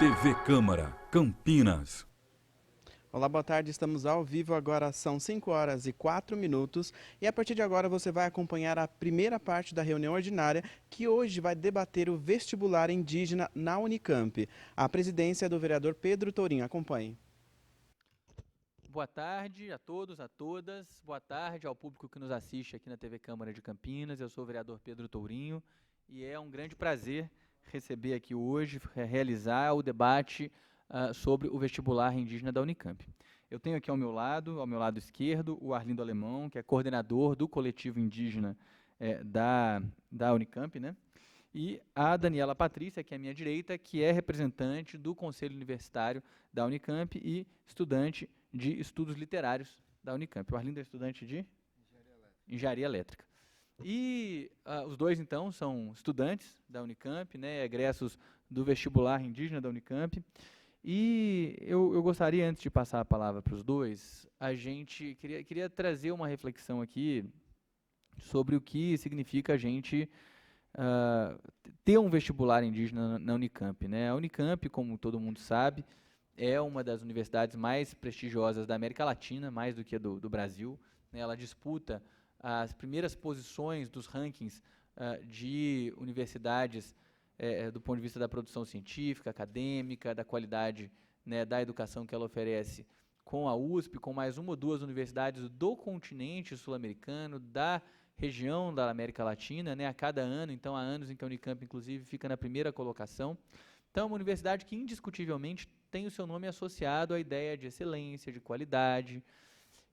TV Câmara, Campinas. Olá, boa tarde, estamos ao vivo, agora são 5h04 e a partir de agora você vai acompanhar a primeira parte da reunião ordinária que hoje vai debater o vestibular indígena na Unicamp. A presidência é do vereador Pedro Tourinho, acompanhe. Boa tarde a todos, a todas, boa tarde ao público que nos assiste aqui na TV Câmara de Campinas. Eu sou o vereador Pedro Tourinho e é um grande prazer receber aqui hoje, realizar o debate sobre o vestibular indígena da Unicamp. Eu tenho aqui ao meu lado esquerdo, o Arlindo Alemão, que é coordenador do coletivo indígena da Unicamp, né? E a Daniela Patrícia, que é à minha direita, que é representante do Conselho Universitário da Unicamp e estudante de Estudos Literários da Unicamp. O Arlindo é estudante de Engenharia Elétrica. E os dois, então, são estudantes da Unicamp, né, egressos do vestibular indígena da Unicamp. E eu gostaria, antes de passar a palavra para os dois, a gente queria trazer uma reflexão aqui sobre o que significa a gente ter um vestibular indígena na Unicamp, né? A Unicamp, como todo mundo sabe, é uma das universidades mais prestigiosas da América Latina, mais do que do Brasil, né? Ela disputa as primeiras posições dos rankings de universidades do ponto de vista da produção científica, acadêmica, da qualidade, né, da educação que ela oferece, com a USP, com mais uma ou duas universidades do continente sul-americano, da região da América Latina, né, a cada ano. Então, há anos em que a Unicamp, inclusive, fica na primeira colocação. Então, é uma universidade que, indiscutivelmente, tem o seu nome associado à ideia de excelência, de qualidade,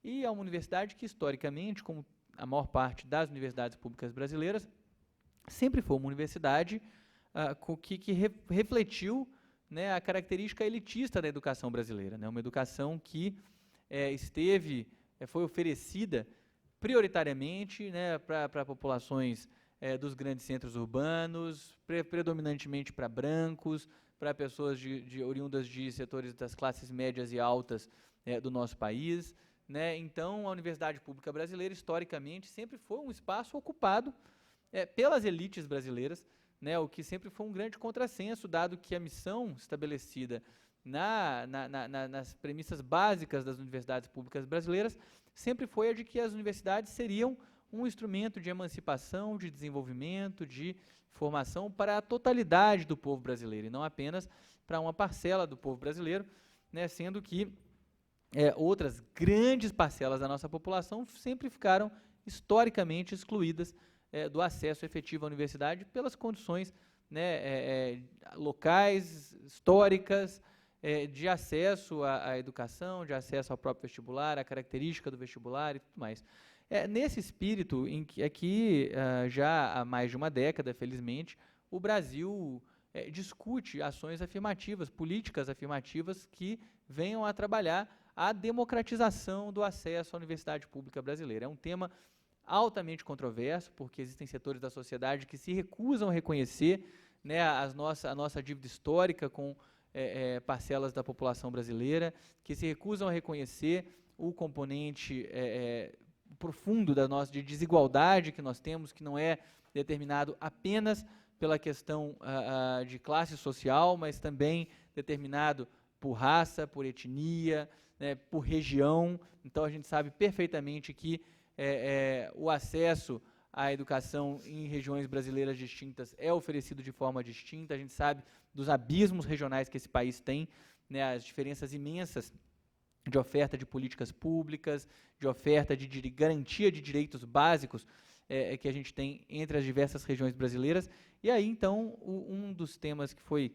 e é uma universidade que, historicamente, como a maior parte das universidades públicas brasileiras, sempre foi uma universidade que refletiu, né, a característica elitista da educação brasileira, né, uma educação que foi oferecida prioritariamente, né, para populações dos grandes centros urbanos, predominantemente para brancos, para pessoas oriundas de setores das classes médias e altas do nosso país, né. Então, a Universidade Pública Brasileira, historicamente, sempre foi um espaço ocupado pelas elites brasileiras, né, o que sempre foi um grande contrassenso, dado que a missão estabelecida nas premissas básicas das universidades públicas brasileiras sempre foi a de que as universidades seriam um instrumento de emancipação, de desenvolvimento, de formação para a totalidade do povo brasileiro, e não apenas para uma parcela do povo brasileiro, né, sendo que outras grandes parcelas da nossa população sempre ficaram historicamente excluídas do acesso efetivo à universidade pelas condições, né, locais, históricas, de acesso à educação, de acesso ao próprio vestibular, a característica do vestibular e tudo mais. Nesse espírito, em que aqui, já há mais de uma década, felizmente, o Brasil discute ações afirmativas, políticas afirmativas que venham a trabalhar a democratização do acesso à universidade pública brasileira. É um tema altamente controverso, porque existem setores da sociedade que se recusam a reconhecer, né, a nossa dívida histórica com parcelas da população brasileira, que se recusam a reconhecer o componente profundo de desigualdade que nós temos, que não é determinado apenas pela questão de classe social, mas também determinado por raça, por etnia, né, por região. Então, a gente sabe perfeitamente que o acesso à educação em regiões brasileiras distintas é oferecido de forma distinta. A gente sabe dos abismos regionais que esse país tem, né, as diferenças imensas de oferta de políticas públicas, de oferta de garantia de direitos básicos que a gente tem entre as diversas regiões brasileiras. E aí, então, um dos temas que foi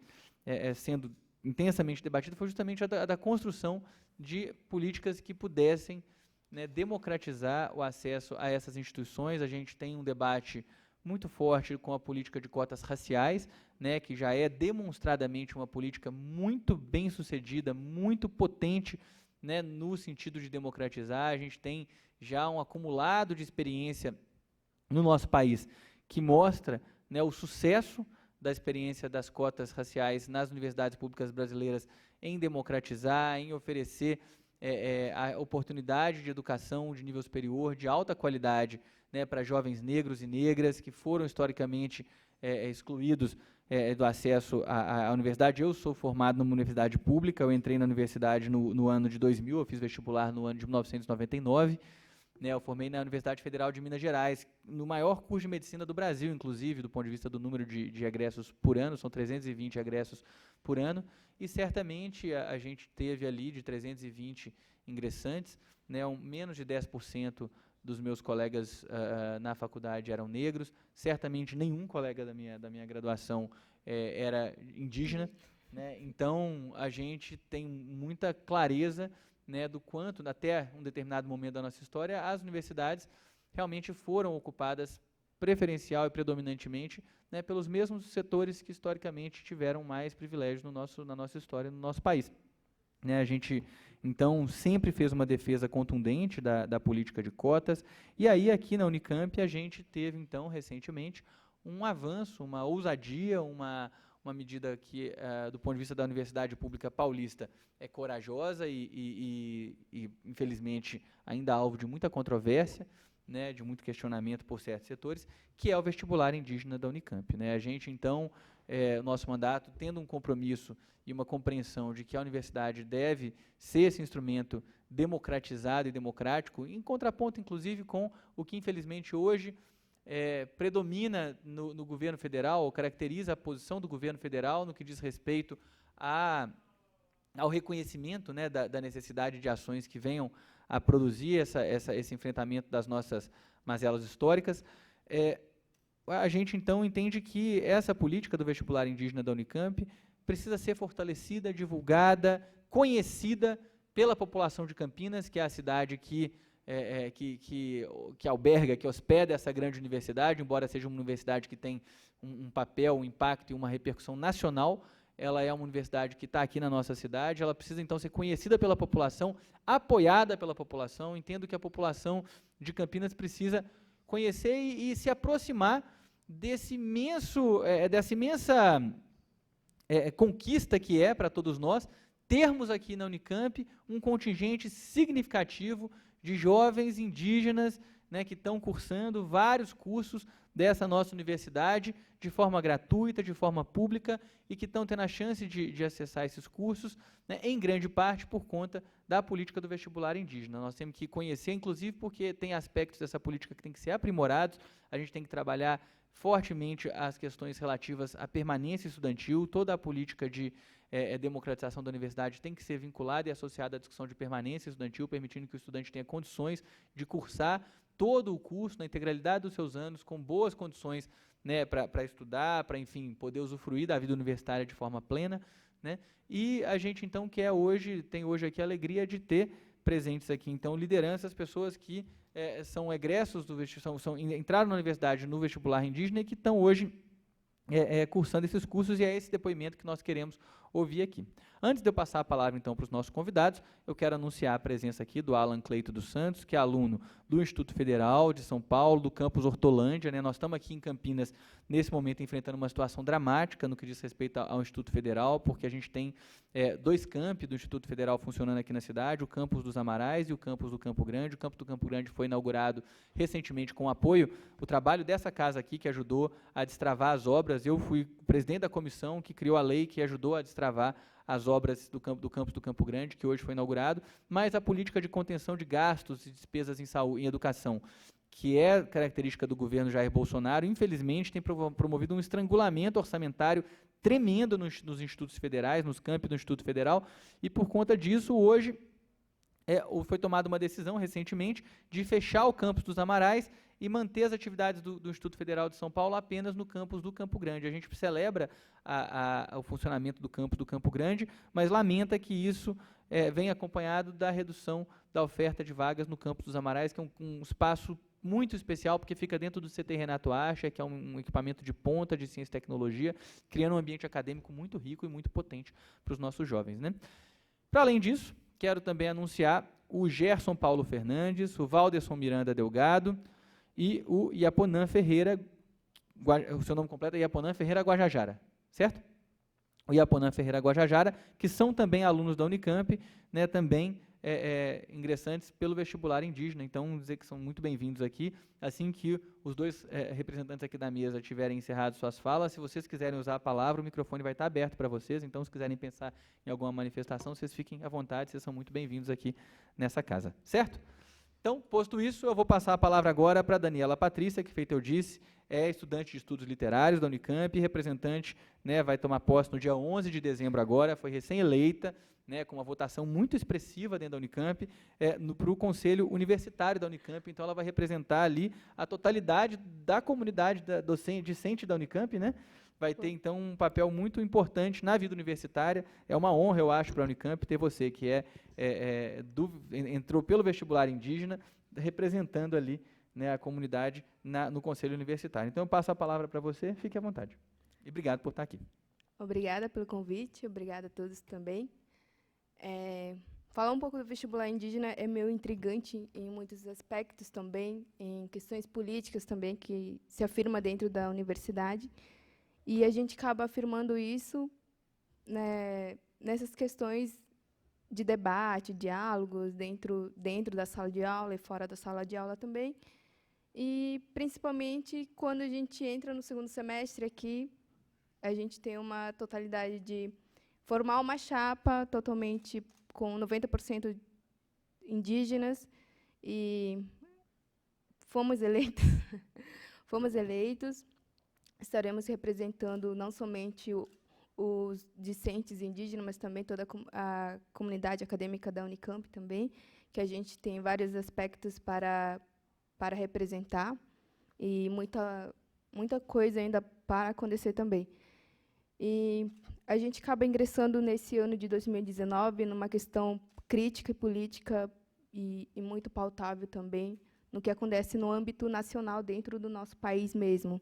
sendo intensamente debatido foi justamente a da construção de políticas que pudessem, né, democratizar o acesso a essas instituições. A gente tem um debate muito forte com a política de cotas raciais, né, que já é demonstradamente uma política muito bem sucedida, muito potente, né, no sentido de democratizar. A gente tem já um acumulado de experiência no nosso país que mostra, né, o sucesso da experiência das cotas raciais nas universidades públicas brasileiras em democratizar, em oferecer, a oportunidade de educação de nível superior, de alta qualidade, né, para jovens negros e negras que foram historicamente excluídos do acesso à universidade. Eu sou formado numa universidade pública, eu entrei na universidade no ano de 2000, eu fiz vestibular no ano de 1999, né, eu formei na Universidade Federal de Minas Gerais, no maior curso de medicina do Brasil, inclusive, do ponto de vista do número de egressos por ano, são 320 egressos por ano, e certamente a gente teve ali de 320 ingressantes, né, menos de 10% dos meus colegas na faculdade eram negros, certamente nenhum colega da minha graduação era indígena, né, então a gente tem muita clareza, né, do quanto, até um determinado momento da nossa história, as universidades realmente foram ocupadas preferencial e predominantemente, né, pelos mesmos setores que historicamente tiveram mais privilégios na nossa história, no nosso país. Né, a gente, então, sempre fez uma defesa contundente da política de cotas, e aí aqui na Unicamp a gente teve, então, recentemente, um avanço, uma ousadia, uma medida que, do ponto de vista da Universidade Pública Paulista, é corajosa e infelizmente, ainda alvo de muita controvérsia, né, de muito questionamento por certos setores, que é o vestibular indígena da Unicamp. Né. A gente, então, nosso mandato, tendo um compromisso e uma compreensão de que a universidade deve ser esse instrumento democratizado e democrático, em contraponto, inclusive, com o que, infelizmente, hoje predomina no governo federal, ou caracteriza a posição do governo federal no que diz respeito ao reconhecimento, né, da necessidade de ações que venham a produzir esse enfrentamento das nossas mazelas históricas. A gente, então, entende que essa política do vestibular indígena da Unicamp precisa ser fortalecida, divulgada, conhecida pela população de Campinas, que é a cidade que alberga, que hospeda essa grande universidade, embora seja uma universidade que tem um papel, um impacto e uma repercussão nacional, ela é uma universidade que está aqui na nossa cidade, ela precisa então ser conhecida pela população, apoiada pela população. Entendo que a população de Campinas precisa conhecer e se aproximar dessa imensa conquista que é para todos nós termos aqui na Unicamp um contingente significativo de jovens indígenas, né, que estão cursando vários cursos dessa nossa universidade de forma gratuita, de forma pública, e que estão tendo a chance de acessar esses cursos, né, em grande parte por conta da política do vestibular indígena. Nós temos que conhecer, inclusive, porque tem aspectos dessa política que têm que ser aprimorados, a gente tem que trabalhar fortemente as questões relativas à permanência estudantil, toda a política de democratização da universidade tem que ser vinculada e associada à discussão de permanência estudantil, permitindo que o estudante tenha condições de cursar todo o curso na integralidade dos seus anos, com boas condições, né, para estudar, para, enfim, poder usufruir da vida universitária de forma plena, né? E a gente, então, tem hoje aqui a alegria de ter presentes aqui, então, lideranças, pessoas que são egressos entraram na universidade no vestibular indígena e que estão hoje cursando esses cursos, e é esse depoimento que nós queremos ouvir aqui. Antes de eu passar a palavra, então, para os nossos convidados, eu quero anunciar a presença aqui do Alan Cleito dos Santos, que é aluno do Instituto Federal de São Paulo, do campus Hortolândia, né? Nós estamos aqui em Campinas, nesse momento, enfrentando uma situação dramática no que diz respeito ao Instituto Federal, porque a gente tem dois campi do Instituto Federal funcionando aqui na cidade, o campus dos Amarais e o campus do Campo Grande. O campus do Campo Grande foi inaugurado recentemente com apoio, o trabalho dessa casa aqui, que ajudou a destravar as obras. Eu fui presidente da comissão que criou a lei que ajudou a destravar as obras do campus do Campo Grande, que hoje foi inaugurado, mas a política de contenção de gastos e despesas em saúde, em educação, que é característica do governo Jair Bolsonaro, infelizmente tem promovido um estrangulamento orçamentário tremendo nos institutos federais, nos campi do Instituto Federal, e por conta disso, hoje, foi tomada uma decisão recentemente de fechar o campus dos Amarais e manter as atividades do Instituto Federal de São Paulo apenas no campus do Campo Grande. A gente celebra o funcionamento do campus do Campo Grande, mas lamenta que isso venha acompanhado da redução da oferta de vagas no campus dos Amarais, que é um espaço muito especial, porque fica dentro do CT Renato Acha, que é um equipamento de ponta de ciência e tecnologia, criando um ambiente acadêmico muito rico e muito potente para os nossos jovens, né? Para além disso, quero também anunciar o Gerson Paulo Fernandes, o Valderson Miranda Delgado e o Iaponã Ferreira, o seu nome completo é Iaponã Ferreira Guajajara, certo? O Iaponã Ferreira Guajajara, que são também alunos da Unicamp, né, também ingressantes pelo vestibular indígena. Então, dizer que são muito bem-vindos aqui. Assim que os dois representantes aqui da mesa tiverem encerrado suas falas, se vocês quiserem usar a palavra, o microfone vai estar aberto para vocês. Então, se quiserem pensar em alguma manifestação, vocês fiquem à vontade, vocês são muito bem-vindos aqui nessa casa. Certo? Então, posto isso, eu vou passar a palavra agora para a Daniela Patrícia, que, feito eu disse, é estudante de estudos literários da Unicamp, representante, né, vai tomar posse no dia 11 de dezembro agora, foi recém-eleita, né, com uma votação muito expressiva dentro da Unicamp, para o Conselho Universitário da Unicamp. Então, ela vai representar ali a totalidade da comunidade discente da Unicamp, né? Vai ter, então, um papel muito importante na vida universitária. É uma honra, eu acho, para a Unicamp ter você, que entrou pelo vestibular indígena, representando ali, né, a comunidade no Conselho Universitário. Então, eu passo a palavra para você, fique à vontade. E obrigado por estar aqui. Obrigada pelo convite, obrigada a todos também. Falar um pouco do vestibular indígena é meio intrigante em muitos aspectos também, em questões políticas também, que se afirma dentro da universidade. E a gente acaba afirmando isso, né, nessas questões de debate, diálogos, dentro da sala de aula e fora da sala de aula também. E, principalmente, quando a gente entra no segundo semestre aqui, a gente tem uma totalidade de formar uma chapa totalmente com 90% indígenas, e fomos eleitos. Fomos eleitos. Estaremos representando não somente os discentes indígenas, mas também toda a comunidade acadêmica da Unicamp também, que a gente tem vários aspectos para representar, e muita coisa ainda para acontecer também. E a gente acaba ingressando nesse ano de 2019 numa questão crítica e política e muito pautável também, no que acontece no âmbito nacional, dentro do nosso país mesmo.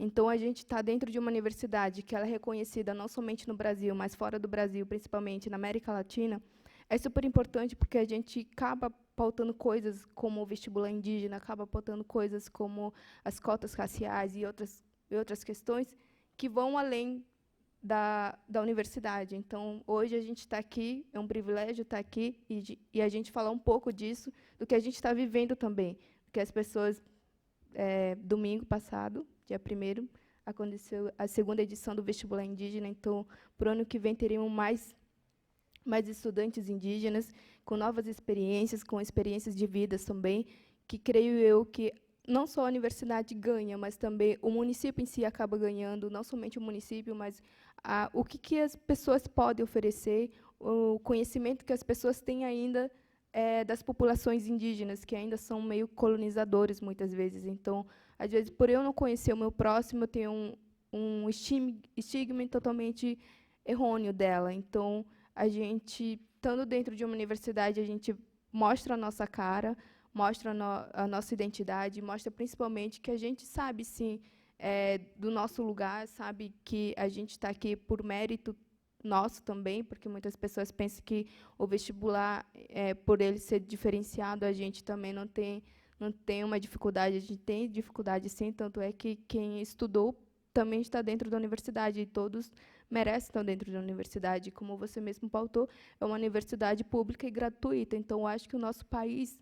Então, a gente está dentro de uma universidade que ela é reconhecida não somente no Brasil, mas fora do Brasil, principalmente na América Latina. É super importante porque a gente acaba pautando coisas como o vestibular indígena, acaba pautando coisas como as cotas raciais e outras questões que vão além da universidade. Então, hoje a gente está aqui, é um privilégio estar aqui e a gente falar um pouco disso, do que a gente está vivendo também. Porque as pessoas, domingo passado, dia 1º, aconteceu a segunda edição do vestibular indígena. Então, para o ano que vem, teremos mais estudantes indígenas, com novas experiências, com experiências de vida também, que creio eu que não só a universidade ganha, mas também o município em si acaba ganhando, não somente o município, mas o que as pessoas podem oferecer, o conhecimento que as pessoas têm ainda das populações indígenas, que ainda são meio colonizadores, muitas vezes. Então, às vezes, por eu não conhecer o meu próximo, eu tenho um estigma totalmente errôneo dela. Então, a gente, estando dentro de uma universidade, a gente mostra a nossa cara, mostra a nossa identidade, mostra principalmente que a gente sabe, sim, do nosso lugar, sabe que a gente está aqui por mérito nosso também, porque muitas pessoas pensam que o vestibular, por ele ser diferenciado, a gente também não tem uma dificuldade. A gente tem dificuldade, sim, tanto é que quem estudou também está dentro da universidade, e todos merecem estar dentro da universidade. Como você mesmo pautou, é uma universidade pública e gratuita. Então, eu acho que o nosso país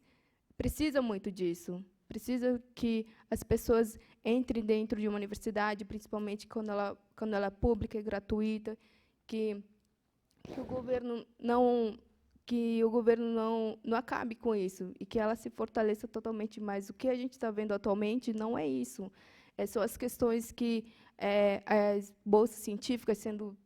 precisa muito disso. Precisa que as pessoas entrem dentro de uma universidade, principalmente quando ela é pública e gratuita, que o governo não acabe com isso, e que ela se fortaleça totalmente mais. O que a gente está vendo atualmente não é isso. São as questões que as bolsas científicas sendo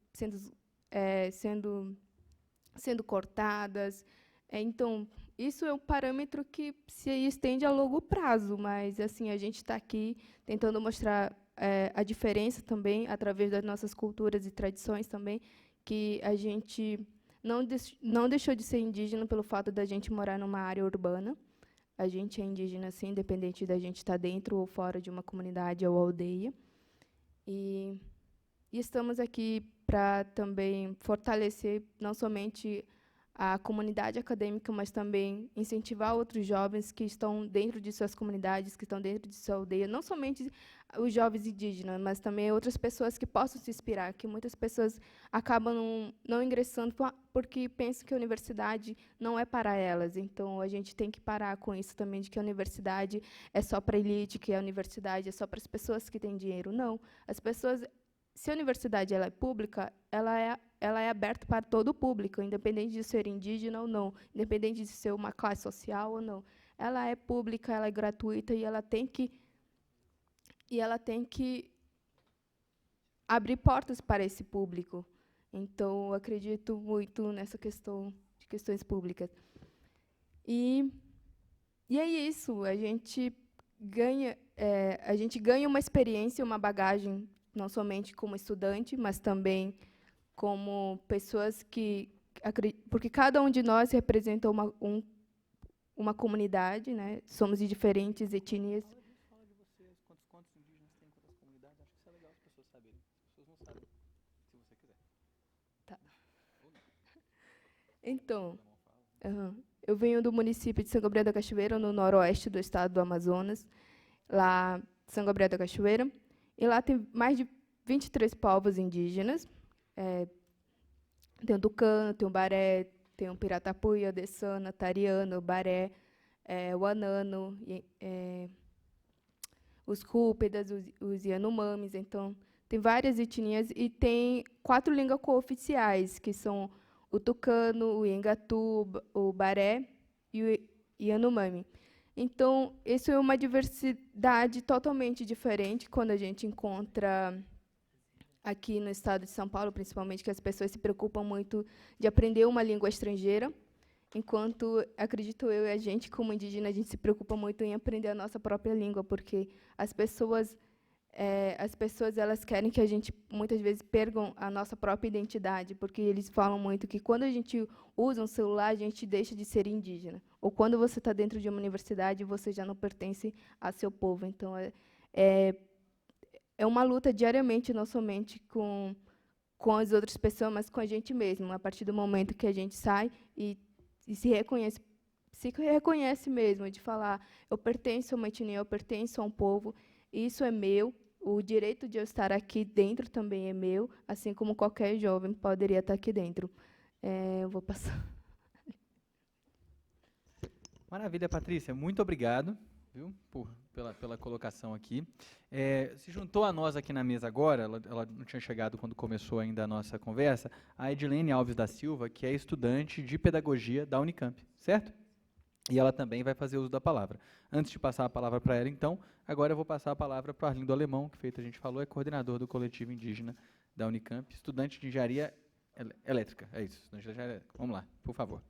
cortadas. Então, isso é um parâmetro que se estende a longo prazo, mas assim a gente está aqui tentando mostrar a diferença também, através das nossas culturas e tradições também, que a gente não deixou de ser indígena pelo fato da gente morar numa área urbana. A gente é indígena, sim, independente da gente estar dentro ou fora de uma comunidade ou aldeia. E estamos aqui para também fortalecer não somente a comunidade acadêmica, mas também incentivar outros jovens que estão dentro de suas comunidades, que estão dentro de sua aldeia, não somente os jovens indígenas, mas também outras pessoas que possam se inspirar, que muitas pessoas acabam não ingressando porque pensam que a universidade não é para elas. Então, a gente tem que parar com isso também, de que a universidade é só para a elite, que a universidade é só para as pessoas que têm dinheiro. Não. As pessoas, se a universidade ela é pública, ela é aberta para todo o público, independente de ser indígena ou não, independente de ser uma classe social ou não. Ela é pública, ela é gratuita e ela tem que abrir portas para esse público. Então, eu acredito muito nessa questão de questões públicas. E é isso, a gente ganha uma experiência, uma bagagem, não somente como estudante, mas também como pessoas porque cada um de nós representa uma comunidade, né? Somos de diferentes etnias. Fala de vocês, quantos indígenas tem, quantas comunidades, acho que isso é legal as pessoas saberem. As pessoas não sabem, se você quiser. Tá. Então, eu venho do município de São Gabriel da Cachoeira, no noroeste do estado do Amazonas, lá São Gabriel da Cachoeira, e lá tem mais de 23 povos indígenas. Tem o Tucano, tem o Baré, tem o Piratapuia, Dessana, Tariano, Baré, o Anano, os Cúpedas, os Yanomamis. Então, tem várias etnias e tem 4 línguas cooficiais, que são o Tucano, o Engatu, o Baré e o Yanomami. Então, isso é uma diversidade totalmente diferente quando a gente encontra aqui no estado de São Paulo, principalmente, que as pessoas se preocupam muito de aprender uma língua estrangeira, enquanto, acredito eu, e a gente, como indígena, a gente se preocupa muito em aprender a nossa própria língua, porque as pessoas elas querem que a gente, muitas vezes, percam a nossa própria identidade, porque eles falam muito que, quando a gente usa um celular, a gente deixa de ser indígena. Ou, quando você está dentro de uma universidade, você já não pertence a seu povo. Então, é uma luta diariamente, não somente com as outras pessoas, mas com a gente mesmo. A partir do momento que a gente sai e se reconhece mesmo, de falar, eu pertenço a uma etnia, eu pertenço a um povo, isso é meu, o direito de eu estar aqui dentro também é meu, assim como qualquer jovem poderia estar aqui dentro. Eu vou passar. Maravilha, Patrícia. Muito obrigado, viu, pela colocação aqui. Se juntou a nós aqui na mesa agora, ela não tinha chegado quando começou ainda a nossa conversa, a Edilene Alves da Silva, que é estudante de pedagogia da Unicamp, certo? E ela também vai fazer uso da palavra. Antes de passar a palavra para ela, então, agora eu vou passar a palavra para o Arlindo Alemão, que, feito a gente falou, é coordenador do coletivo indígena da Unicamp, estudante de engenharia elétrica. É isso, estudante de engenharia elétrica. Vamos lá, por favor.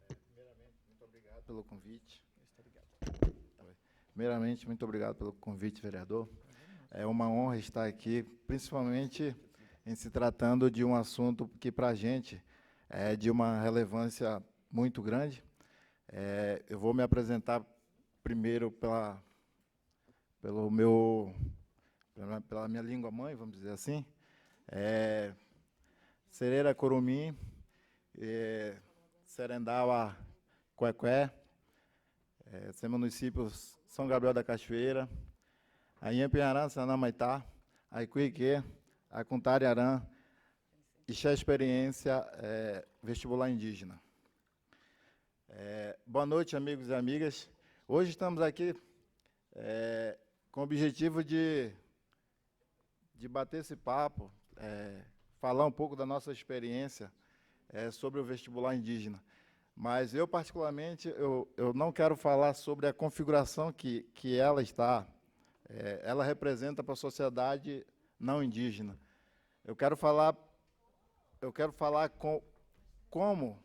Primeiramente, muito obrigado pelo convite. Primeiramente, muito obrigado pelo convite, vereador. É uma honra estar aqui, principalmente em se tratando de um assunto que, para a gente, é de uma relevância muito grande. Eu vou me apresentar primeiro pela minha língua mãe, vamos dizer assim. Sereira Curumim, Serendawa Cuecué, são municípios São Gabriel da Cachoeira, Ainhempiarã, Sanamaitá, Aicuique, Acuntariarã, e a experiência vestibular indígena. Boa noite, amigos e amigas. Hoje estamos aqui com o objetivo de bater esse papo, falar um pouco da nossa experiência sobre o vestibular indígena. Mas eu, particularmente, eu não quero falar sobre a configuração que ela está, ela representa para a sociedade não indígena. Eu quero falar como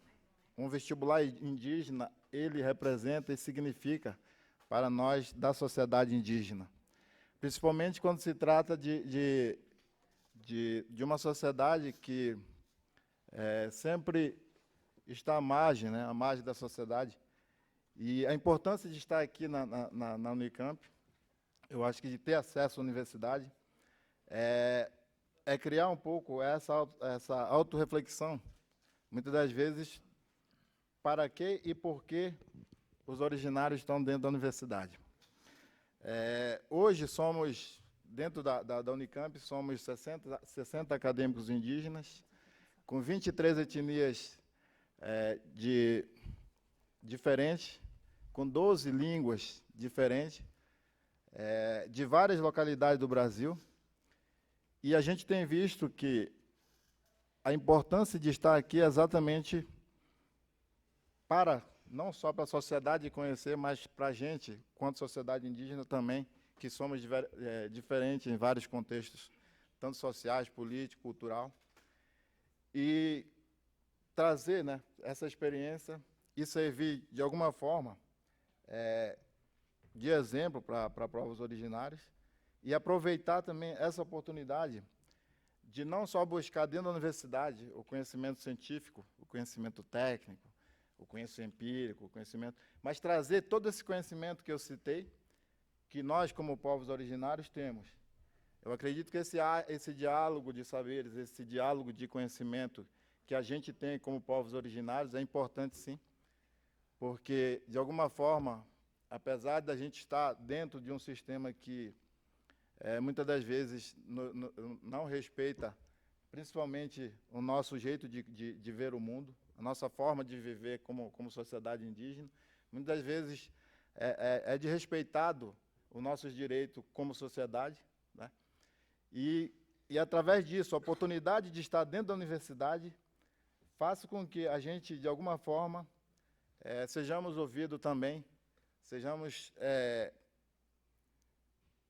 um vestibular indígena ele representa e significa para nós da sociedade indígena. Principalmente quando se trata de uma sociedade que sempre está à margem, né, à margem da sociedade. E a importância de estar aqui na Unicamp, eu acho que de ter acesso à universidade, é criar um pouco essa autorreflexão. Muitas das vezes, para que e por que os originários estão dentro da universidade. Hoje somos, dentro da Unicamp, somos 60 acadêmicos indígenas, com 23 etnias diferentes, com 12 línguas diferentes, de várias localidades do Brasil. E a gente tem visto que a importância de estar aqui é exatamente para, não só para a sociedade conhecer, mas para a gente, quanto sociedade indígena também, que somos diferentes em vários contextos, tanto sociais, político, cultural, e trazer, né, essa experiência e servir, de alguma forma, de exemplo para povos originários, e aproveitar também essa oportunidade de não só buscar dentro da universidade o conhecimento científico, o conhecimento técnico, o conhecimento empírico, o conhecimento, mas trazer todo esse conhecimento que eu citei, que nós, como povos originários, temos. Eu acredito que esse diálogo de saberes, esse diálogo de conhecimento que a gente tem como povos originários é importante, sim, porque, de alguma forma, apesar da gente estar dentro de um sistema que muitas das vezes não respeita, principalmente, o nosso jeito de ver o mundo, a nossa forma de viver como sociedade indígena, muitas das vezes é desrespeitado os nossos direitos como sociedade, né? E através disso, a oportunidade de estar dentro da universidade faz com que a gente, de alguma forma, sejamos ouvidos também, sejamos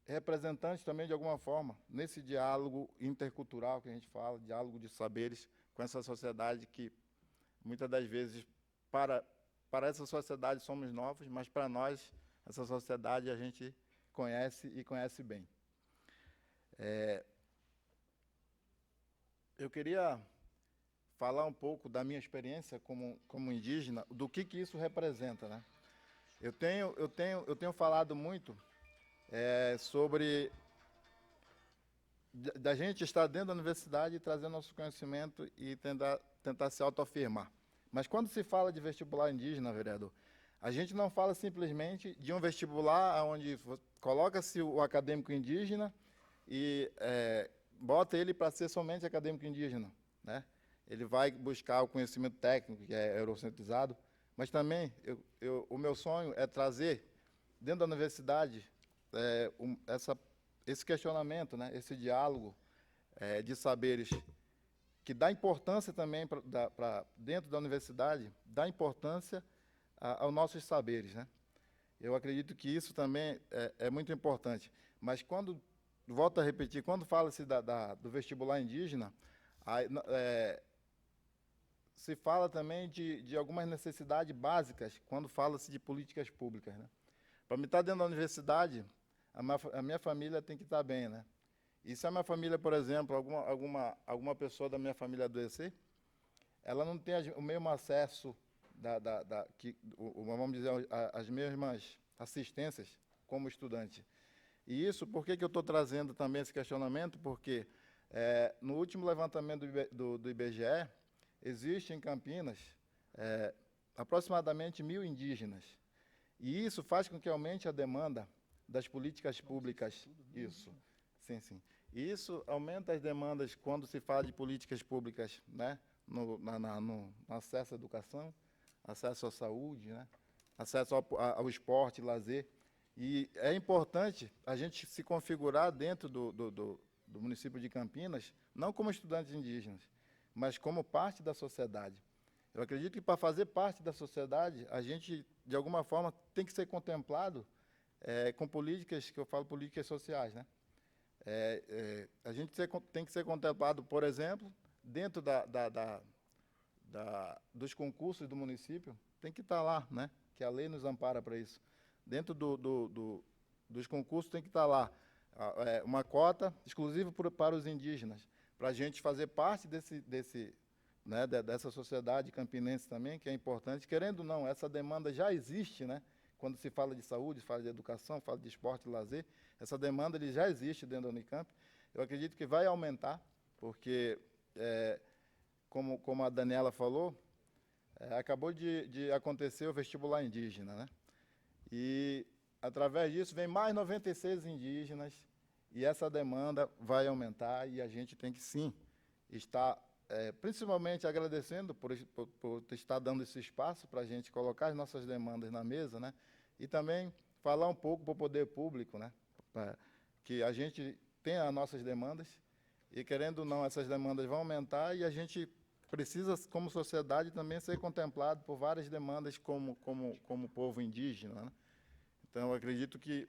representantes também, de alguma forma, nesse diálogo intercultural que a gente fala, diálogo de saberes com essa sociedade que, muitas das vezes, para essa sociedade somos novos, mas para nós, essa sociedade a gente conhece e conhece bem. Eu queria falar um pouco da minha experiência como indígena, do que isso representa, né? Eu tenho falado muito sobre da gente estar dentro da universidade e trazer nosso conhecimento e tentar se autoafirmar. Mas quando se fala de vestibular indígena, vereador, a gente não fala simplesmente de um vestibular onde coloca-se o acadêmico indígena e bota ele para ser somente acadêmico indígena, né? Ele vai buscar o conhecimento técnico, que é eurocentrizado, mas também o meu sonho é trazer, dentro da universidade, esse questionamento, né, esse diálogo de saberes, que dá importância também, dentro da universidade, dá importância aos nossos saberes, né? Eu acredito que isso também é muito importante. Mas, volto a repetir, quando fala-se do vestibular indígena, se fala também de algumas necessidades básicas, quando fala-se de políticas públicas, né? Para me estar dentro da universidade, a minha família tem que estar bem, né? E se a minha família, por exemplo, alguma pessoa da minha família adoecer, ela não tem o mesmo acesso, vamos dizer, as mesmas assistências como estudante. E isso, por que eu estou trazendo também esse questionamento? Porque no último levantamento do IBGE, existe em Campinas aproximadamente 1.000 indígenas. E isso faz com que aumente a demanda das políticas públicas. Isso, sim. E isso aumenta as demandas quando se fala de políticas públicas, né? No acesso à educação, acesso à saúde, né? Acesso ao esporte, lazer. E é importante a gente se configurar dentro do município de Campinas, não como estudantes indígenas, mas como parte da sociedade. Eu acredito que, para fazer parte da sociedade, a gente, de alguma forma, tem que ser contemplado com políticas, que eu falo políticas sociais, né? A gente tem que ser contemplado, por exemplo, dentro dos concursos do município, tem que estar lá, né? Que a lei nos ampara para isso. Dentro dos concursos tem que estar lá uma cota exclusiva para os indígenas, para a gente fazer parte dessa sociedade campinense também, que é importante. Querendo ou não, essa demanda já existe, né? Quando se fala de saúde, fala de educação, fala de esporte e lazer, essa demanda já existe dentro da Unicamp. Eu acredito que vai aumentar, porque, como a Daniela falou, acabou de acontecer o vestibular indígena, né? E, através disso, vem mais 96 indígenas, e essa demanda vai aumentar, e a gente tem que, sim, estar, principalmente agradecendo por estar dando esse espaço para a gente colocar as nossas demandas na mesa, né? E também falar um pouco para o poder público, né? Que a gente tem as nossas demandas, e, querendo ou não, essas demandas vão aumentar, e a gente precisa, como sociedade, também ser contemplado por várias demandas como povo indígena, né? Então, eu acredito que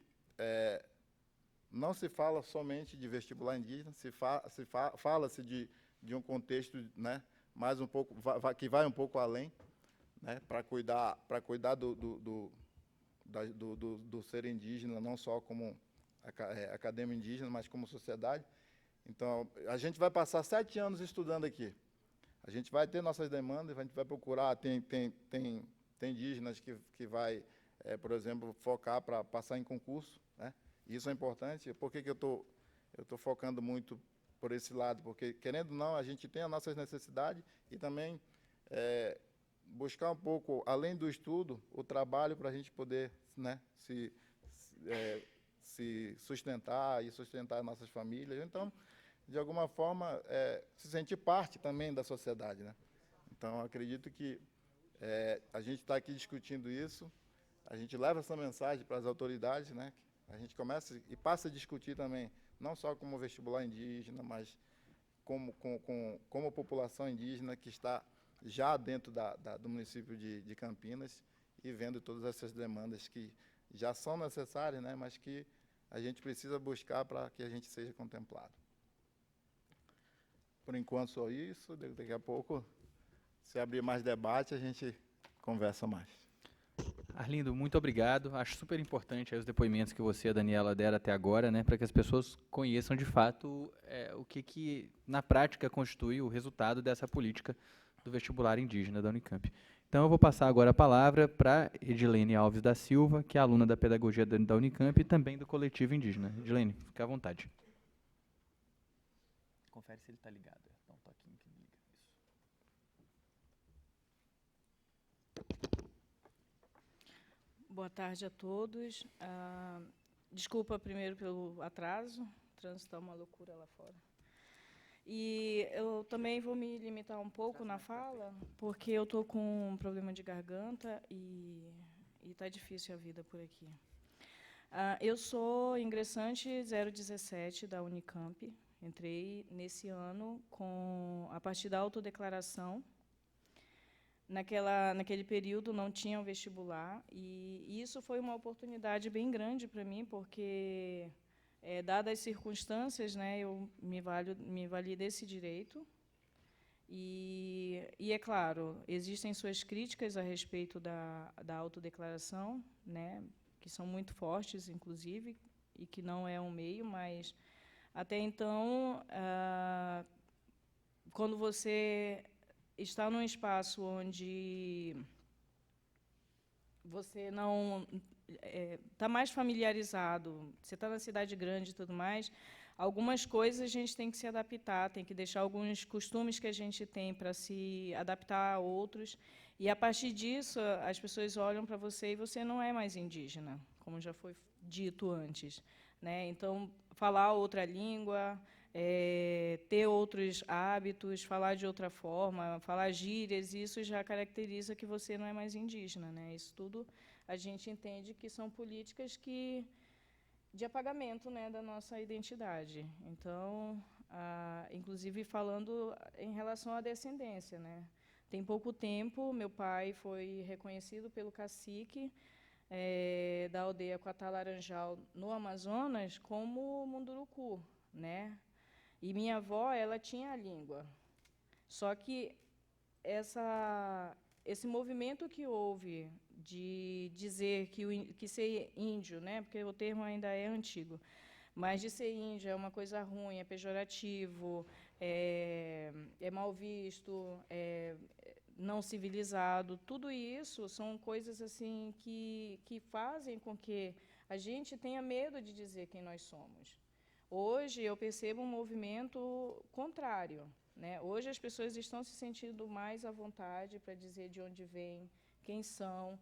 não se fala somente de vestibular indígena, fala-se de um contexto, né, mais um pouco, que vai um pouco além, né, para cuidar do ser indígena, não só como academia indígena, mas como sociedade. Então, a gente vai passar 7 anos estudando aqui. A gente vai ter nossas demandas, a gente vai procurar, tem indígenas que vai, por exemplo, focar para passar em concurso, né? Isso é importante. Por que eu estou focando muito por esse lado? Porque, querendo ou não, a gente tem as nossas necessidades e também buscar um pouco, além do estudo, o trabalho para a gente poder, né, se sustentar e sustentar as nossas famílias. Então, de alguma forma, se sentir parte também da sociedade, né? Então, acredito que a gente está aqui discutindo isso, a gente leva essa mensagem para as autoridades, né? A gente começa e passa a discutir também, não só como vestibular indígena, mas como população indígena que está já dentro do município de Campinas e vendo todas essas demandas que já são necessárias, né? Mas que a gente precisa buscar para que a gente seja contemplado. Por enquanto, só isso. Daqui a pouco, se abrir mais debate, a gente conversa mais. Arlindo, muito obrigado. Acho super importante os depoimentos que você e a Daniela deram até agora, né, para que as pessoas conheçam de fato o que na prática constitui o resultado dessa política do vestibular indígena da Unicamp. Então, eu vou passar agora a palavra para Edilene Alves da Silva, que é aluna da Pedagogia da Unicamp e também do Coletivo Indígena. Edilene, fique à vontade. Confere se ele está ligado. Dá um toquinho que liga. Isso. Boa tarde a todos. Desculpa primeiro pelo atraso, o trânsito está uma loucura lá fora. E eu também vou me limitar um pouco na fala, porque eu estou com um problema de garganta e está difícil a vida por aqui. Eu sou ingressante 017 da Unicamp. Entrei nesse ano a partir da autodeclaração. Naquele período não tinha um vestibular, e isso foi uma oportunidade bem grande para mim, porque, dadas as circunstâncias, né, eu me vali desse direito. E é claro, existem suas críticas a respeito da autodeclaração, né, que são muito fortes, inclusive, e que não é um meio, mas, até então, quando você está num espaço onde você não está mais familiarizado, você está na cidade grande e tudo mais, algumas coisas a gente tem que se adaptar, tem que deixar alguns costumes que a gente tem para se adaptar a outros, e, a partir disso, as pessoas olham para você e você não é mais indígena, como já foi dito antes, né? Então, falar outra língua, ter outros hábitos, falar de outra forma, falar gírias, isso já caracteriza que você não é mais indígena, né? Isso tudo a gente entende que são políticas de apagamento, né, da nossa identidade. Então, inclusive falando em relação à descendência, né? Tem pouco tempo, meu pai foi reconhecido pelo cacique da aldeia Quatá Laranjal, no Amazonas, como Munduruku, né? E minha avó, ela tinha a língua. Só que esse movimento que houve de dizer que ser índio, né, porque o termo ainda é antigo, mas de ser índio é uma coisa ruim, é pejorativo, é mal visto, não civilizado, tudo isso são coisas assim que fazem com que a gente tenha medo de dizer quem nós somos. Hoje, eu percebo um movimento contrário. né? Hoje as pessoas estão se sentindo mais à vontade para dizer de onde vêm, quem são.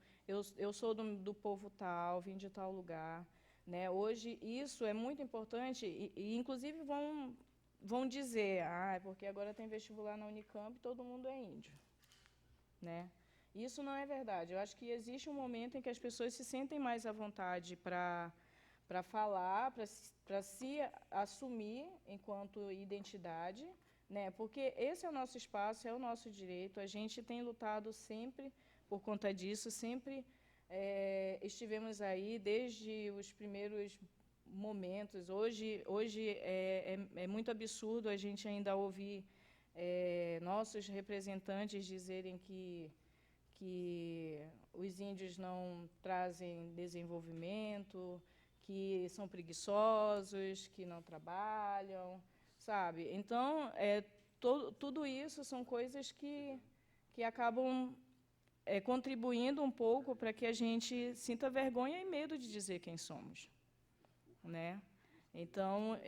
Eu sou do povo tal, vim de tal lugar, né? Hoje isso é muito importante e inclusive vão dizer, é porque agora tem vestibular na Unicamp e todo mundo é índio, né? Isso não é verdade. Eu acho que existe um momento em que as pessoas se sentem mais à vontade para falar, para se assumir enquanto identidade, né? Porque esse é o nosso espaço, é o nosso direito. A gente tem lutado sempre por conta disso, sempre estivemos aí desde os primeiros momentos. Hoje é muito absurdo a gente ainda ouvir nossos representantes dizerem que os índios não trazem desenvolvimento, que são preguiçosos, que não trabalham, sabe? Então, tudo isso são coisas que acabam contribuindo um pouco para que a gente sinta vergonha e medo de dizer quem somos, né? Então,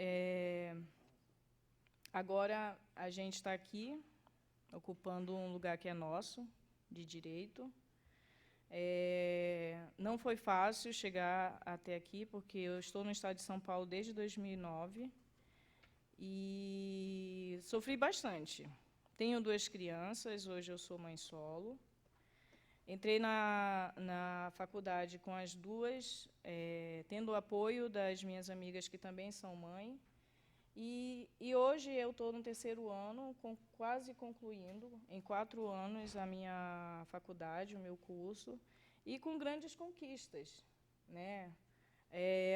agora a gente está aqui, ocupando um lugar que é nosso, de direito. Não foi fácil chegar até aqui, porque eu estou no estado de São Paulo desde 2009 e sofri bastante. Tenho 2 crianças, hoje eu sou mãe solo. Entrei na faculdade com as 2, tendo o apoio das minhas amigas que também são mãe. E hoje eu estou no 3º ano, quase concluindo, em 4 anos, a minha faculdade, o meu curso, e com grandes conquistas, né?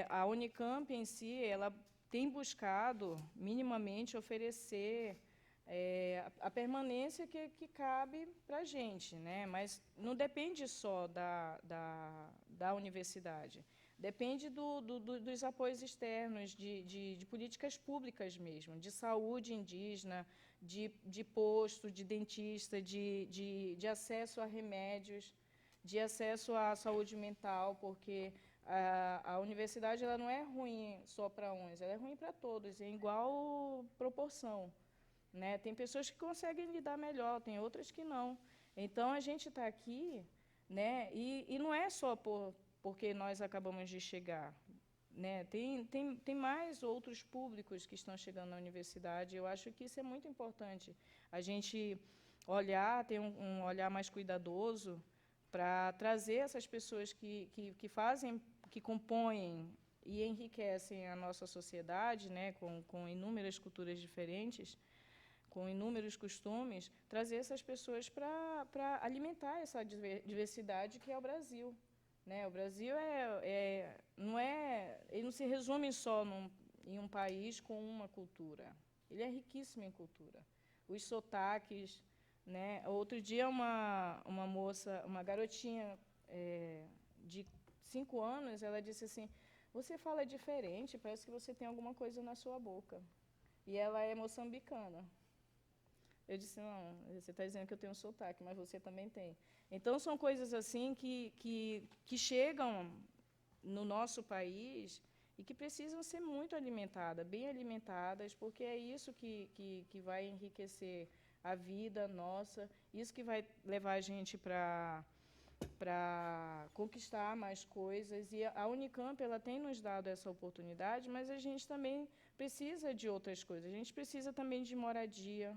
A Unicamp, em si, ela tem buscado, minimamente, oferecer a permanência que cabe para a gente, né? Mas não depende só da universidade. Depende dos apoios externos, de políticas públicas mesmo, de saúde indígena, de posto, de dentista, de acesso a remédios, de acesso à saúde mental, porque a universidade ela não é ruim só para uns, ela é ruim para todos, em igual proporção, né? Tem pessoas que conseguem lidar melhor, tem outras que não. Então, a gente está aqui, né? E não é só porque nós acabamos de chegar, né? Tem mais outros públicos que estão chegando na universidade. Eu acho que isso é muito importante. A gente ter um olhar mais cuidadoso para trazer essas pessoas que fazem, que compõem e enriquecem a nossa sociedade, né? Com inúmeras culturas diferentes, com inúmeros costumes, trazer essas pessoas para alimentar essa diversidade que é o Brasil. Né? O Brasil ele não se resume só em um país com uma cultura. Ele é riquíssimo em cultura. Os sotaques, né? Outro dia uma moça, uma garotinha de 5 anos, ela disse assim: "Você fala diferente, parece que você tem alguma coisa na sua boca." E ela é moçambicana. Eu disse: "Não, você está dizendo que eu tenho um sotaque, mas você também tem." Então, são coisas assim que chegam no nosso país e que precisam ser muito alimentadas, bem alimentadas, porque é isso que vai enriquecer a vida nossa, isso que vai levar a gente para conquistar mais coisas. E a Unicamp ela tem nos dado essa oportunidade, mas a gente também precisa de outras coisas. A gente precisa também de moradia.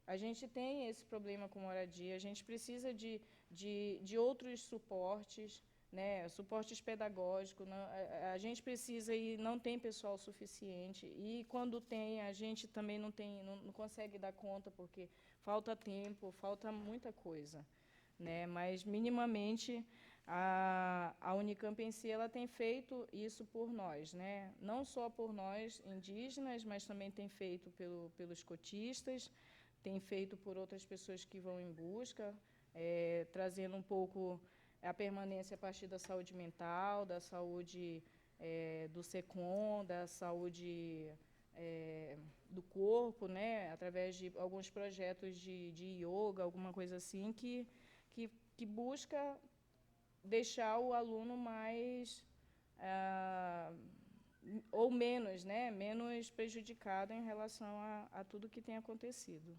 A gente tem esse problema com moradia, a gente precisa de outros suportes, né? Suportes pedagógicos. A gente precisa e não tem pessoal suficiente. E, quando tem, a gente também não consegue dar conta, porque falta tempo, falta muita coisa. Né? Mas, minimamente, a Unicamp em si ela tem feito isso por nós. Né? Não só por nós, indígenas, mas também tem feito pelos cotistas, tem feito por outras pessoas que vão em busca, trazendo um pouco a permanência a partir da saúde mental, da saúde do SECOM, da saúde do corpo, né, através de alguns projetos de yoga, alguma coisa assim, que busca deixar o aluno mais ou menos, né, menos prejudicado em relação a tudo que tem acontecido.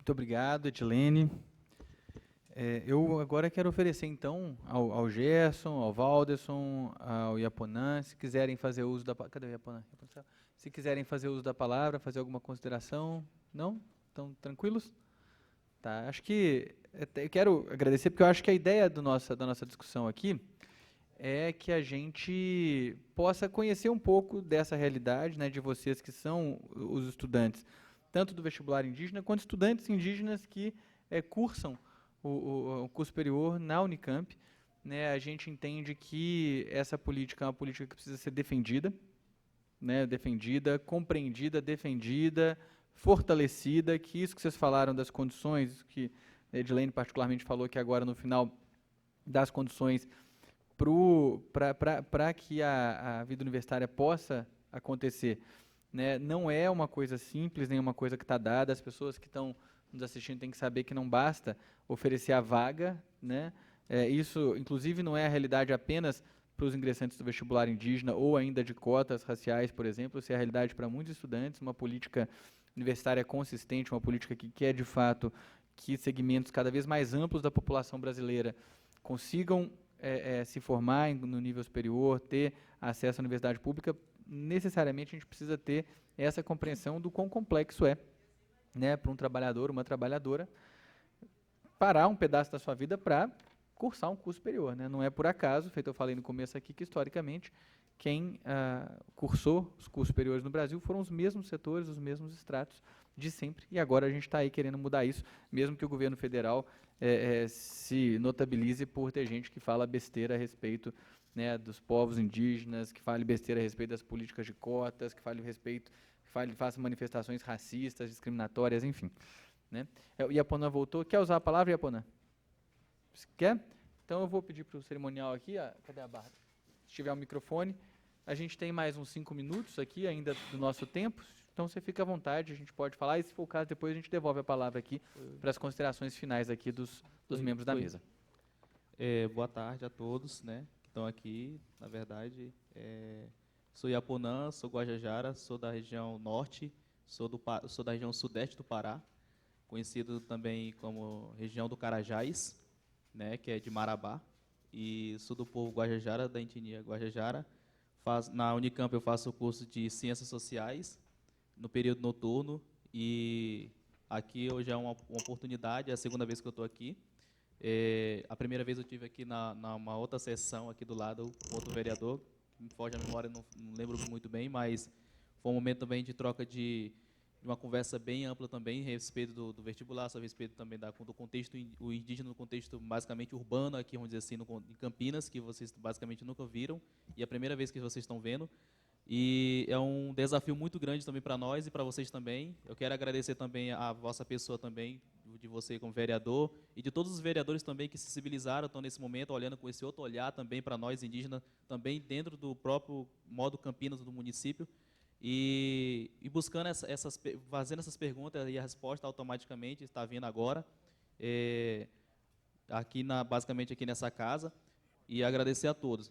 Muito obrigado, Edilene. Eu agora quero oferecer, então, ao Gerson, ao Valderson, ao Iaponan, se quiserem fazer uso da... Cadê o Iaponan? Se quiserem fazer uso da palavra, fazer alguma consideração. Não? Estão tranquilos? Tá, acho que... Eu quero agradecer, porque eu acho que a ideia da nossa discussão aqui é que a gente possa conhecer um pouco dessa realidade, né, de vocês que são os estudantes, tanto do vestibular indígena, quanto estudantes indígenas que cursam o curso superior na Unicamp. Né, a gente entende que essa política é uma política que precisa ser defendida, né, compreendida, defendida, fortalecida, que isso que vocês falaram das condições, que a Edilene particularmente falou que agora no final das condições para que a vida universitária possa acontecer, né, não é uma coisa simples, nem uma coisa que está dada. As pessoas que estão nos assistindo têm que saber que não basta oferecer a vaga, né? Isso, inclusive, não é a realidade apenas para os ingressantes do vestibular indígena ou ainda de cotas raciais, por exemplo. Isso é a realidade para muitos estudantes. Uma política universitária consistente, uma política que quer, de fato, que segmentos cada vez mais amplos da população brasileira consigam se formar no nível superior, ter acesso à universidade pública. Necessariamente a gente precisa ter essa compreensão do quão complexo é, né, para um trabalhador, uma trabalhadora, parar um pedaço da sua vida para cursar um curso superior. Né? Não é por acaso, feito eu falei no começo aqui, que historicamente quem cursou os cursos superiores no Brasil foram os mesmos setores, os mesmos estratos de sempre, e agora a gente está aí querendo mudar isso, mesmo que o governo federal se notabilize por ter gente que fala besteira a respeito, né, dos povos indígenas, que fale besteira a respeito das políticas de cotas, que faça manifestações racistas, discriminatórias, enfim. Né? O Iaponan voltou. Quer usar a palavra, Iaponan? Quer? Então eu vou pedir para o cerimonial aqui, cadê a barra? Se tiver um microfone, a gente tem mais uns 5 minutos aqui ainda do nosso tempo, então você fica à vontade, a gente pode falar, e se for o caso, depois a gente devolve a palavra aqui para as considerações finais aqui dos membros da mesa. Boa tarde a todos, né, que estão aqui. Na verdade, sou Iaponan, sou Guajajara, sou da região norte, sou da região sudeste do Pará, conhecido também como região do Carajás, né, que é de Marabá, e sou do povo Guajajara, da etnia Guajajara. Na Unicamp eu faço o curso de Ciências Sociais, no período noturno, e aqui hoje é uma oportunidade, é a segunda vez que eu estou aqui. A primeira vez eu estive aqui numa outra sessão aqui do lado, com outro vereador, me foge a memória, não lembro muito bem, mas foi um momento também de troca de uma conversa bem ampla também, a respeito do vestibular, a respeito também do contexto o indígena, no contexto basicamente urbano, aqui, vamos dizer assim, em Campinas, que vocês basicamente nunca viram, e é a primeira vez que vocês estão vendo. E é um desafio muito grande também para nós e para vocês também. Eu quero agradecer também a vossa pessoa também, de você como vereador, e de todos os vereadores também que se sensibilizaram, estão nesse momento olhando com esse outro olhar também para nós indígenas, também dentro do próprio modo Campinas do município, e buscando fazendo essas perguntas, e a resposta automaticamente está vindo agora, basicamente aqui nessa casa, e agradecer a todos.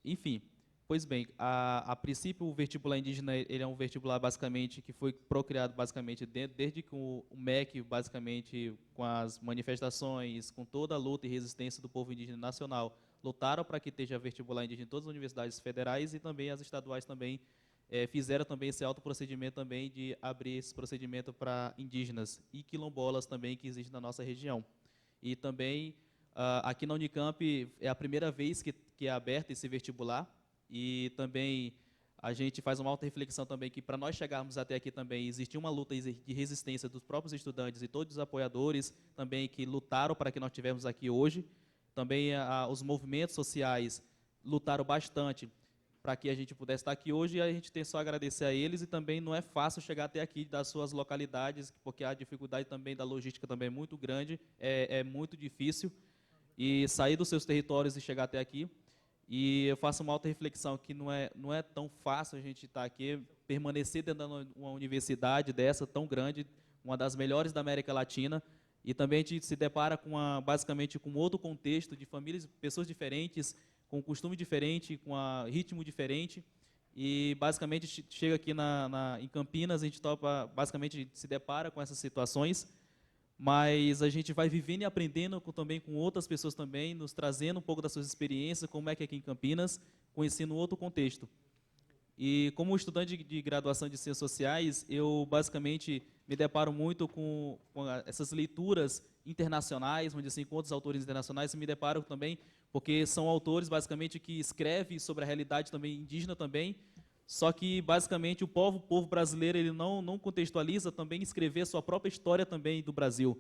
Enfim. Pois bem, a princípio o vestibular indígena ele é um vestibular basicamente que foi procriado basicamente desde que o MEC, basicamente com as manifestações, com toda a luta e resistência do povo indígena nacional, lutaram para que esteja vestibular indígena em todas as universidades federais e também as estaduais também fizeram também esse autoprocedimento também de abrir esse procedimento para indígenas e quilombolas também que existem na nossa região. E também aqui na Unicamp é a primeira vez que é aberto esse vestibular. E também a gente faz uma alta reflexão também que para nós chegarmos até aqui também existiu uma luta de resistência dos próprios estudantes e todos os apoiadores também que lutaram para que nós estivermos aqui hoje. Também os movimentos sociais lutaram bastante para que a gente pudesse estar aqui hoje, e a gente tem só a agradecer a eles. E também não é fácil chegar até aqui das suas localidades, porque a dificuldade também da logística também é muito grande, é muito difícil, e sair dos seus territórios e chegar até aqui. E eu faço uma alta reflexão que não é tão fácil a gente estar aqui, permanecer dentro de uma universidade dessa tão grande, uma das melhores da América Latina, e também a gente se depara com basicamente com outro contexto de famílias, pessoas diferentes, com costume diferente, com ritmo diferente, e basicamente chega aqui em Campinas, a gente basicamente se depara com essas situações, mas a gente vai vivendo e aprendendo também com outras pessoas também, nos trazendo um pouco das suas experiências, como é que é aqui em Campinas, conhecendo outro contexto. E como estudante de graduação de Ciências Sociais, eu basicamente me deparo muito com essas leituras internacionais, vamos dizer assim, com outros autores internacionais, e me deparo também, porque são autores basicamente que escrevem sobre a realidade também indígena também, só que basicamente o povo brasileiro ele não contextualiza também escrever a sua própria história também do Brasil.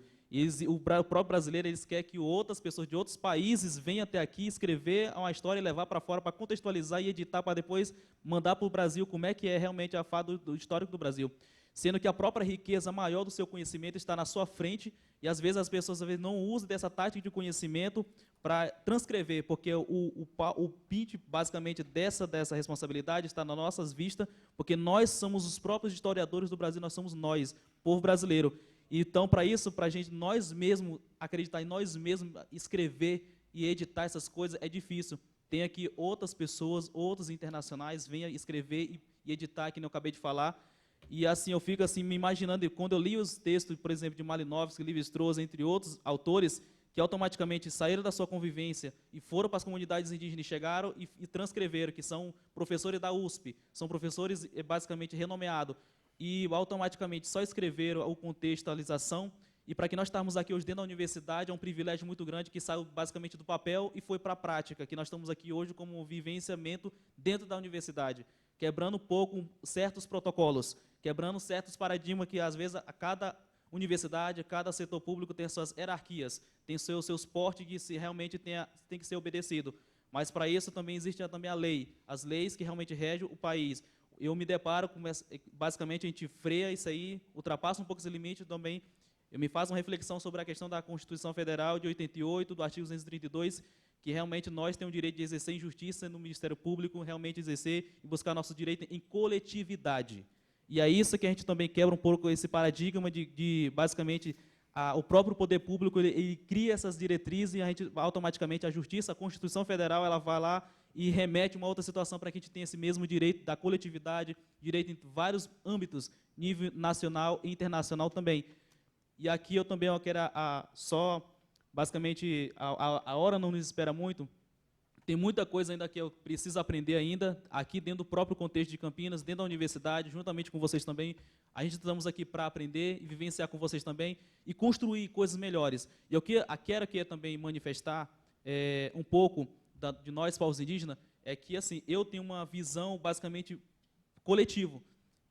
O próprio brasileiro eles quer que outras pessoas de outros países venham até aqui escrever uma história e levar para fora para contextualizar e editar para depois mandar para o Brasil como é que é realmente a fada do histórico do Brasil. Sendo que a própria riqueza maior do seu conhecimento está na sua frente e às vezes as pessoas às vezes, não usam dessa tática de conhecimento para transcrever, porque o PIT basicamente dessa responsabilidade está nas nossas vistas, porque nós somos os próprios historiadores do Brasil, nós somos nós, povo brasileiro. Então, para isso, para a gente, nós mesmos, acreditar em nós mesmos, escrever e editar essas coisas é difícil. Tem aqui outras pessoas, outros internacionais, venham escrever e editar, que nem eu acabei de falar. E assim, eu fico assim, me imaginando, e quando eu li os textos, por exemplo, de Malinowski, Lévi-Strauss, entre outros autores, que automaticamente saíram da sua convivência e foram para as comunidades indígenas e chegaram e transcreveram, que são professores da USP, são professores basicamente renomeados, e automaticamente só escreveram a contextualização, e para que nós estamos aqui hoje dentro da universidade, é um privilégio muito grande que saiu basicamente do papel e foi para a prática, que nós estamos aqui hoje como vivenciamento dentro da universidade, quebrando um pouco certos protocolos, quebrando certos paradigmas que às vezes a cada universidade, cada setor público tem suas hierarquias, tem seus portes que realmente tem que ser obedecido, mas para isso também existe também a lei, as leis que realmente regem o país. Eu me deparo com, basicamente, a gente freia isso aí, ultrapassa um pouco esse limite também. Eu me faço uma reflexão sobre a questão da Constituição Federal de 88, do artigo 232, que realmente nós temos o direito de exercer injustiça no Ministério Público, realmente exercer e buscar nosso direito em coletividade. E é isso que a gente também quebra um pouco esse paradigma de basicamente, o próprio poder público ele cria essas diretrizes e a gente automaticamente a Justiça, a Constituição Federal, ela vai lá e remete uma outra situação para que a gente tenha esse mesmo direito da coletividade, direito em vários âmbitos, nível nacional e internacional também. E aqui eu também quero só, basicamente, a hora não nos espera muito, tem muita coisa ainda que eu preciso aprender ainda, aqui dentro do próprio contexto de Campinas, dentro da universidade, juntamente com vocês também. A gente estamos aqui para aprender e vivenciar com vocês também e construir coisas melhores. E eu quero aqui também manifestar um pouco de nós, povos indígenas, é que assim, eu tenho uma visão basicamente coletiva.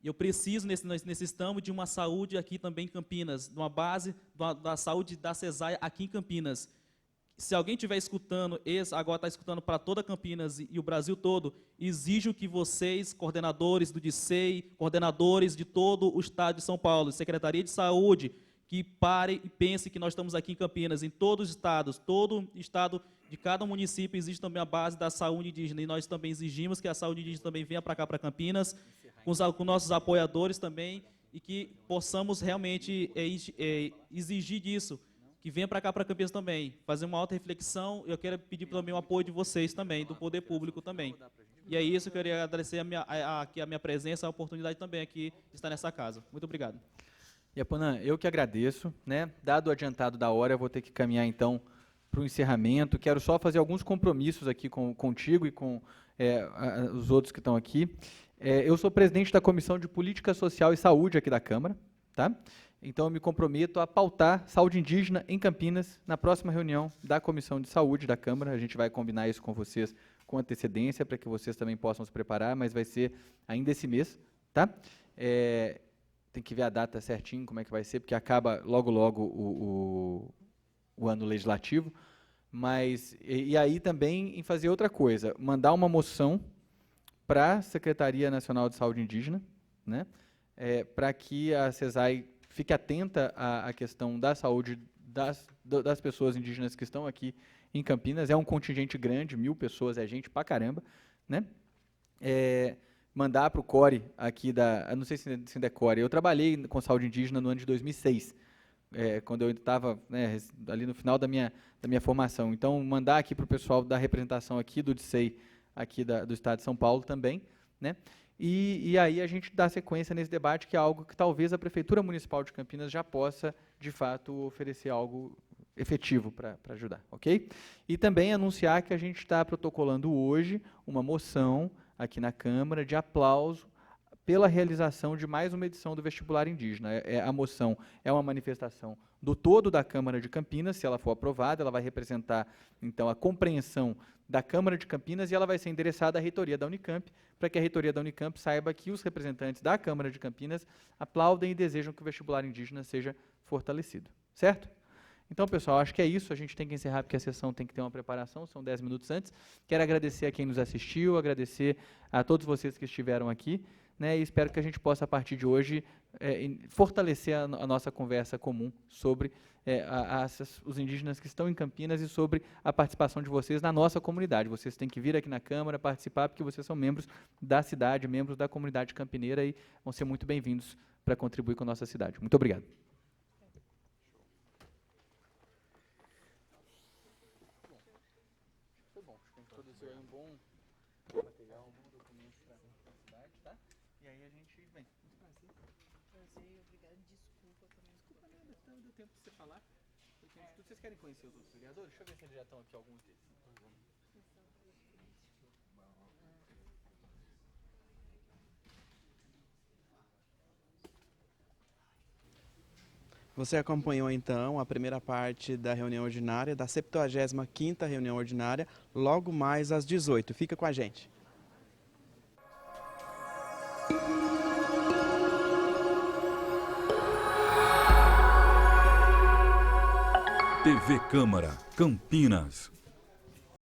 Eu preciso, necessitamos de uma saúde aqui também em Campinas, de uma base da saúde da CESAI aqui em Campinas. Se alguém estiver escutando, agora está escutando para toda Campinas e o Brasil todo, exijo que vocês, coordenadores do DICEI, coordenadores de todo o estado de São Paulo, Secretaria de Saúde, que parem e pensem que nós estamos aqui em Campinas, em todos os estados, todo estado de cada município existe também a base da saúde indígena, e nós também exigimos que a saúde indígena também venha para cá, para Campinas, com nossos apoiadores também, e que possamos realmente exigir disso, que venha para cá, para Campinas também, fazer uma alta reflexão. Eu quero pedir também o apoio de vocês também, do poder público também. E é isso, eu queria agradecer a minha presença, a oportunidade também aqui de estar nessa casa. Muito obrigado. Yaponã, eu que agradeço, né? Dado o adiantado da hora, eu vou ter que caminhar então para o encerramento. Quero só fazer alguns compromissos aqui contigo e com os outros que estão aqui. Eu sou presidente da Comissão de Política Social e Saúde aqui da Câmara, tá? Então, eu me comprometo a pautar saúde indígena em Campinas na próxima reunião da Comissão de Saúde da Câmara. A gente vai combinar isso com vocês com antecedência, para que vocês também possam se preparar, mas vai ser ainda esse mês, tá? Tem que ver a data certinho, como é que vai ser, porque acaba logo, logo o ano legislativo. Mas, e aí também em fazer outra coisa, mandar uma moção para a Secretaria Nacional de Saúde Indígena, né? Para que a CESAI fique atenta à questão da saúde das pessoas indígenas que estão aqui em Campinas. É um contingente grande, 1000 pessoas, é gente pra caramba, né? Mandar para o CORE aqui eu não sei se ainda é CORE, eu trabalhei com saúde indígena no ano de 2006, quando eu estava ali no final da minha formação. Então, mandar aqui para o pessoal da representação aqui do DICEI, aqui do Estado de São Paulo também, né? E aí a gente dá sequência nesse debate, que é algo que talvez a Prefeitura Municipal de Campinas já possa, de fato, oferecer algo efetivo para ajudar, ok? E também anunciar que a gente está protocolando hoje uma moção aqui na Câmara de aplauso pela realização de mais uma edição do vestibular indígena. A moção é uma manifestação do todo da Câmara de Campinas. Se ela for aprovada, ela vai representar, então, a compreensão da Câmara de Campinas e ela vai ser endereçada à reitoria da Unicamp, para que a reitoria da Unicamp saiba que os representantes da Câmara de Campinas aplaudem e desejam que o vestibular indígena seja fortalecido. Certo? Então, pessoal, acho que é isso. A gente tem que encerrar porque a sessão tem que ter uma preparação, são 10 minutos antes. Quero agradecer a quem nos assistiu, agradecer a todos vocês que estiveram aqui, né, e espero que a gente possa, a partir de hoje, fortalecer a nossa conversa comum sobre os indígenas que estão em Campinas e sobre a participação de vocês na nossa comunidade. Vocês têm que vir aqui na Câmara participar, porque vocês são membros da cidade, membros da comunidade campineira e vão ser muito bem-vindos para contribuir com a nossa cidade. Muito obrigado. Foi bom, acho que a gente produziu aí um bom material, um bom documento para a cidade, tá? E aí a gente vem. Obrigada, desculpa também. Desculpa nada, não deu tempo de você falar. Vocês querem conhecer os outros vereadores? Deixa eu ver se eles já estão aqui, alguns deles. Você acompanhou, então, a primeira parte da reunião ordinária, da 75ª reunião ordinária, logo mais às 18h. Fica com a gente. TV Câmara, Campinas.